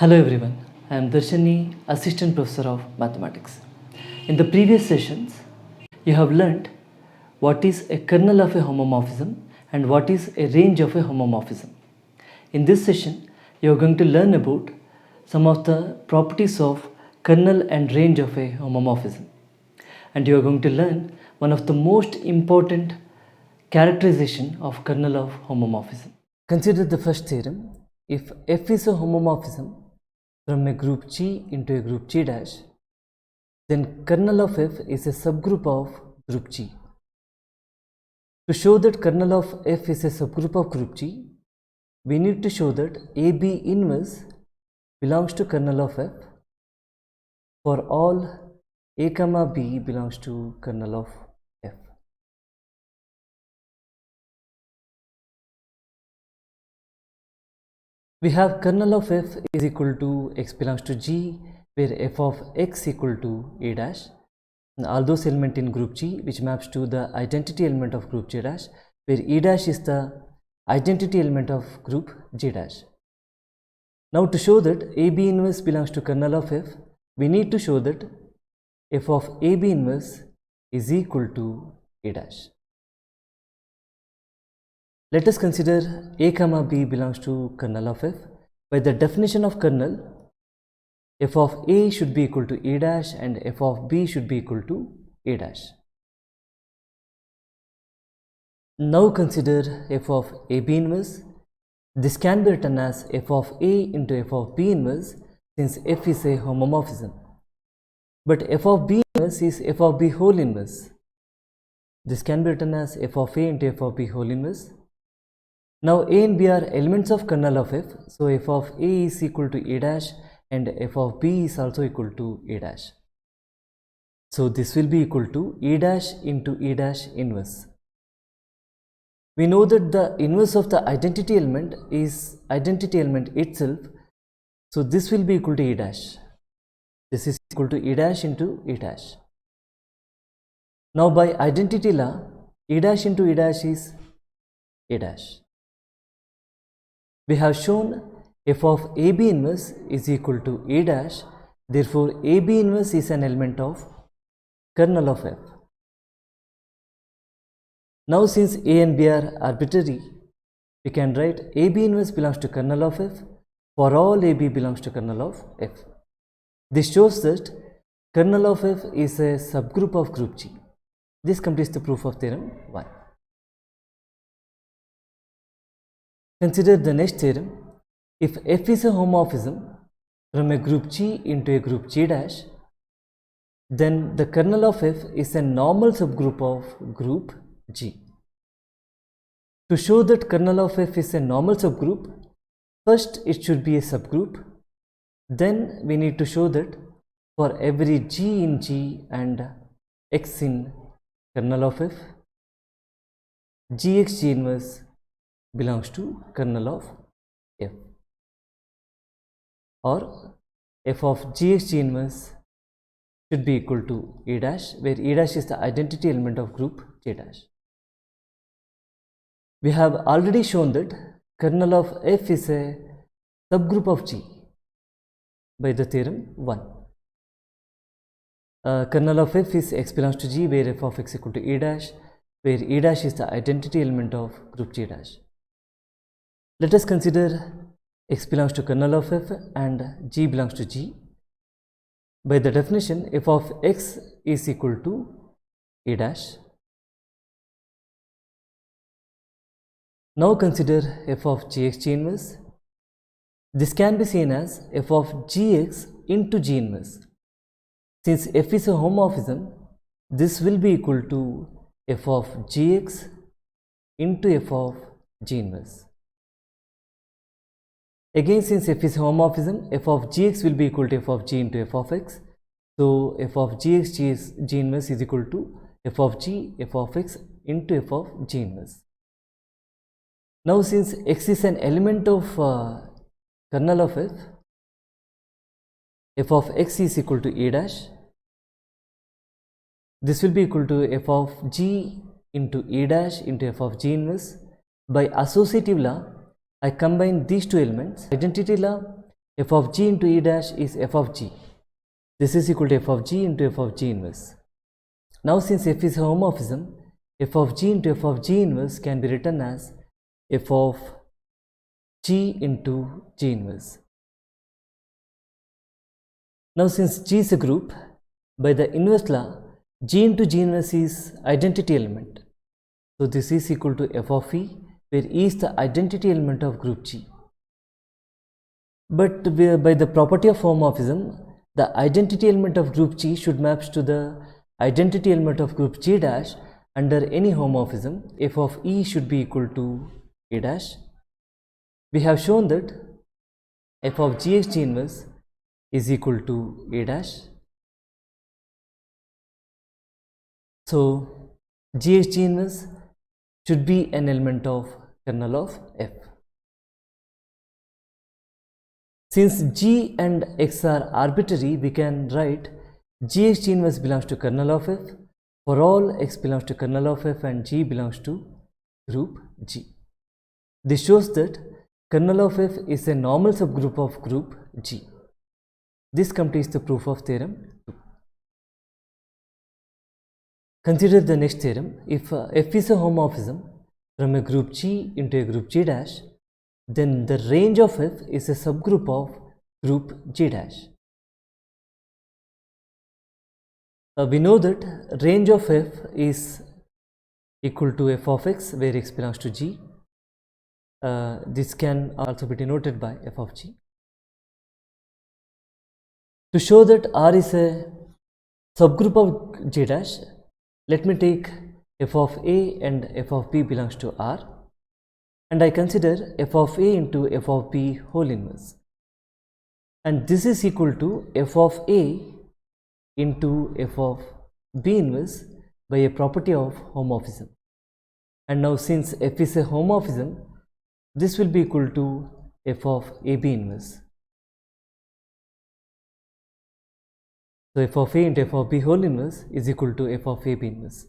Hello everyone, I am Darshani, Assistant Professor of Mathematics. In the previous sessions, you have learnt what is a kernel of a homomorphism and what is a range of a homomorphism. In this session, you are going to learn about some of the properties of kernel and range of a homomorphism. And you are going to learn one of the most important characterization of kernel of homomorphism. Consider the first theorem. If F is a homomorphism from a group G into a group G dash, then kernel of F is a subgroup of group G. To show that kernel of F is a subgroup of group G, we need to show that AB inverse belongs to kernel of F for all A comma B belongs to kernel of F. We have kernel of F is equal to x belongs to G, where f of x equal to A dash. And all those elements in group G which maps to the identity element of group G dash, where E dash is the identity element of group G dash. Now to show that AB inverse belongs to kernel of F, we need to show that f of AB inverse is equal to A dash. Let us consider A comma B belongs to kernel of F. By the definition of kernel, f of A should be equal to A dash and f of B should be equal to A dash. Now consider f of AB inverse. This can be written as f of A into f of B inverse, since f is a homomorphism. But f of B inverse is f of B whole inverse. This can be written as f of A into f of B whole inverse. Now A and B are elements of kernel of F, so f of A is equal to A dash and f of B is also equal to A dash. So this will be equal to A dash into A dash inverse. We know that the inverse of the identity element is identity element itself, so this will be equal to A dash. This is equal to A dash into A dash. Now by identity law, A dash into A dash is A dash. We have shown f of AB inverse is equal to A dash, therefore AB inverse is an element of kernel of F. Now since A and B are arbitrary, we can write AB inverse belongs to kernel of F for all AB belongs to kernel of F. This shows that kernel of F is a subgroup of group G. This completes the proof of theorem 1. Consider the next theorem. If F is a homomorphism from a group G into a group G dash, then the kernel of F is a normal subgroup of group G. To show that kernel of F is a normal subgroup, first it should be a subgroup. Then we need to show that for every G in G and X in kernel of F, Gx G inverse belongs to kernel of F, or f of Gx G inverse should be equal to A dash, where A dash is the identity element of group J dash. We have already shown that kernel of F is a subgroup of G by the theorem 1. Kernel of F is x belongs to G, where f of x equal to A dash, where A dash is the identity element of group J dash. Let us consider x belongs to kernel of F and G belongs to G. By the definition, f of x is equal to A dash. Now consider f of Gx G inverse. This can be seen as f of Gx into G inverse. Since f is a homomorphism, this will be equal to f of Gx into f of G inverse. Again, since f is homomorphism, f of Gx will be equal to f of G into f of x. So f of Gx G inverse is equal to f of G f of x into f of G inverse. Now since x is an element of kernel of F, f of x is equal to A dash. This will be equal to f of G into A dash into f of G inverse. By associative law, I combine these two elements. Identity law, f of g into e dash is f of g. This is equal to f of g into f of g inverse. Now since f is a homomorphism, f of g into f of g inverse can be written as f of g into g inverse. Now since G is a group, by the inverse law, G into G inverse is identity element. So this is equal to f of E, where E is the identity element of group G. But by the property of homomorphism, the identity element of group G should map to the identity element of group G dash under any homomorphism. F of E should be equal to E dash. We have shown that f of Gx G inverse is equal to A dash. So Gx G inverse should be an element of kernel of F. Since G and X are arbitrary, we can write Gx G inverse belongs to kernel of F for all X belongs to kernel of F and G belongs to group G. This shows that kernel of F is a normal subgroup of group G. This completes the proof of theorem 2. Consider the next theorem. If F is a homomorphism from a group G into a group G dash, then the range of F is a subgroup of group G dash. We know that range of F is equal to f of x, where x belongs to G. This can also be denoted by f of G. To show that R is a subgroup of G dash, let me take f of A and f of B belongs to R, and I consider f of A into f of B whole inverse, and this is equal to f of A into f of B inverse by a property of homomorphism. And now since f is a homomorphism, this will be equal to f of AB inverse. So f of A into f of B whole inverse is equal to f of AB inverse.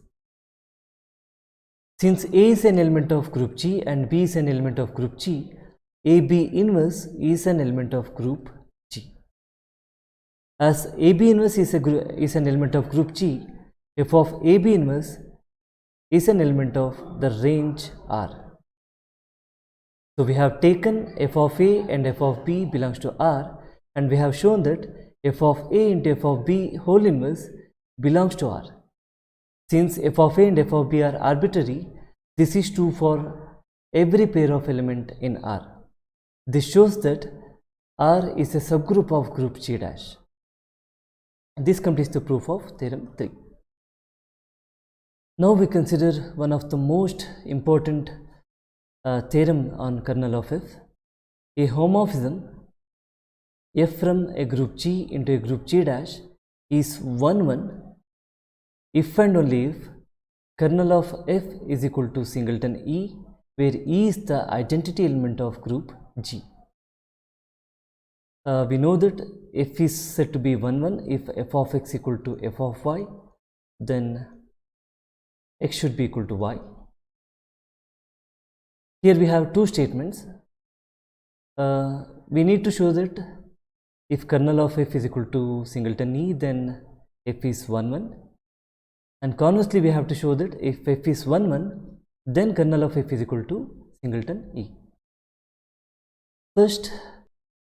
Since A is an element of group G and B is an element of group G, AB inverse is an element of group G. As AB inverse is an element of group G, f of AB inverse is an element of the range R. So we have taken f of A and f of B belongs to R, and we have shown that f of A into f of B whole inverse belongs to R. Since f of A and f of B are arbitrary, this is true for every pair of element in R. This shows that R is a subgroup of group G dash. This completes the proof of theorem 3. Now we consider one of the most important theorem on kernel of F. A homomorphism F from a group G into a group G dash is 1,1 if and only if kernel of F is equal to singleton E, where E is the identity element of group G. We know that F is said to be 1,1 if f of x equal to f of y, then x should be equal to y. Here we have two statements. We need to show that if kernel of F is equal to singleton E, then F is 1,1, and conversely we have to show that if F is 1,1, then kernel of F is equal to singleton E. First,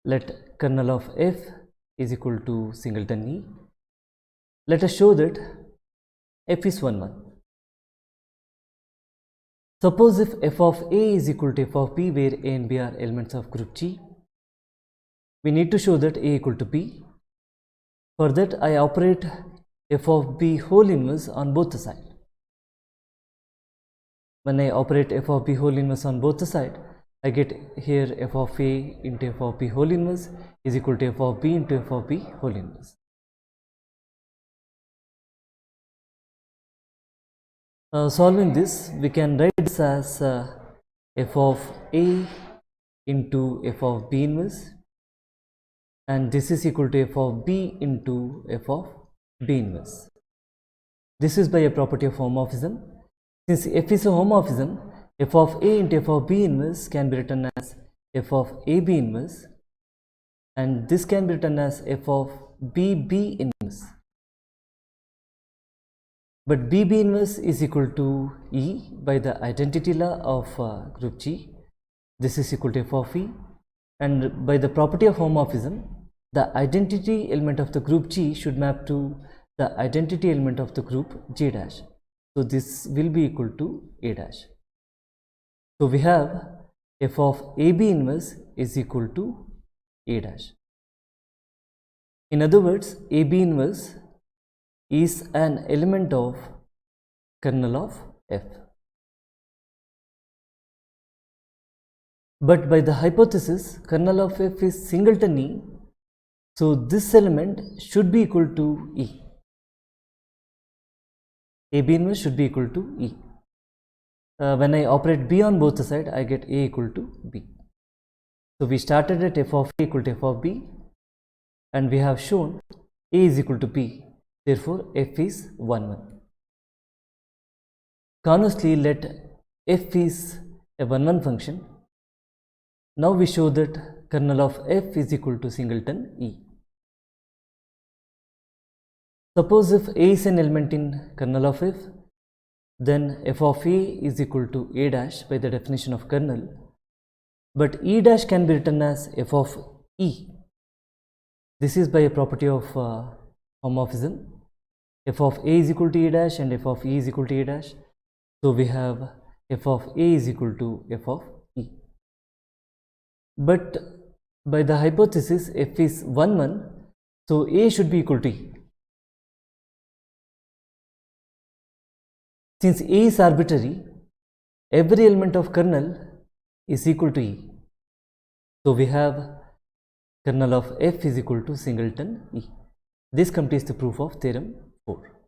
let kernel of F is equal to singleton E. Let us show that F is 1,1. Suppose if f of A is equal to f of B, where A and B are elements of group G, we need to show that A equal to B. For that, I operate f of B whole inverse on both the sides. When I operate f of B whole inverse on both the sides, I get here f of A into f of B whole inverse is equal to f of B into f of B whole inverse. Solving this, we can write this as f of A into f of B inverse, and this is equal to f of B into f of B inverse. This is by a property of homomorphism. Since f is a homomorphism, f of A into f of B inverse can be written as f of AB inverse, and this can be written as f of bb inverse. But bb inverse is equal to E by the identity law of group G. This is equal to f of E, and by the property of homomorphism, the identity element of the group G should map to the identity element of the group G dash. So this will be equal to A dash. So we have f of AB inverse is equal to A dash. In other words, AB inverse is an element of kernel of F. But by the hypothesis kernel of F is singleton E, so this element should be equal to E. AB inverse should be equal to E. When I operate B on both the sides, I get A equal to B. So we started at f of A equal to f of B, and we have shown A is equal to B. Therefore, f is 1, 1. Conversely, let f is a 1, 1 function. Now we show that kernel of f is equal to singleton E. Suppose if A is an element in kernel of F, then f of A is equal to A dash by the definition of kernel, but E dash can be written as f of E. This is by a property of homomorphism. F of A is equal to E dash and f of E is equal to A dash. So we have f of A is equal to f of E. But by the hypothesis f is 1, 1, so A should be equal to E. Since A is arbitrary, every element of kernel is equal to E. So we have kernel of F is equal to singleton E. This completes the proof of theorem 4.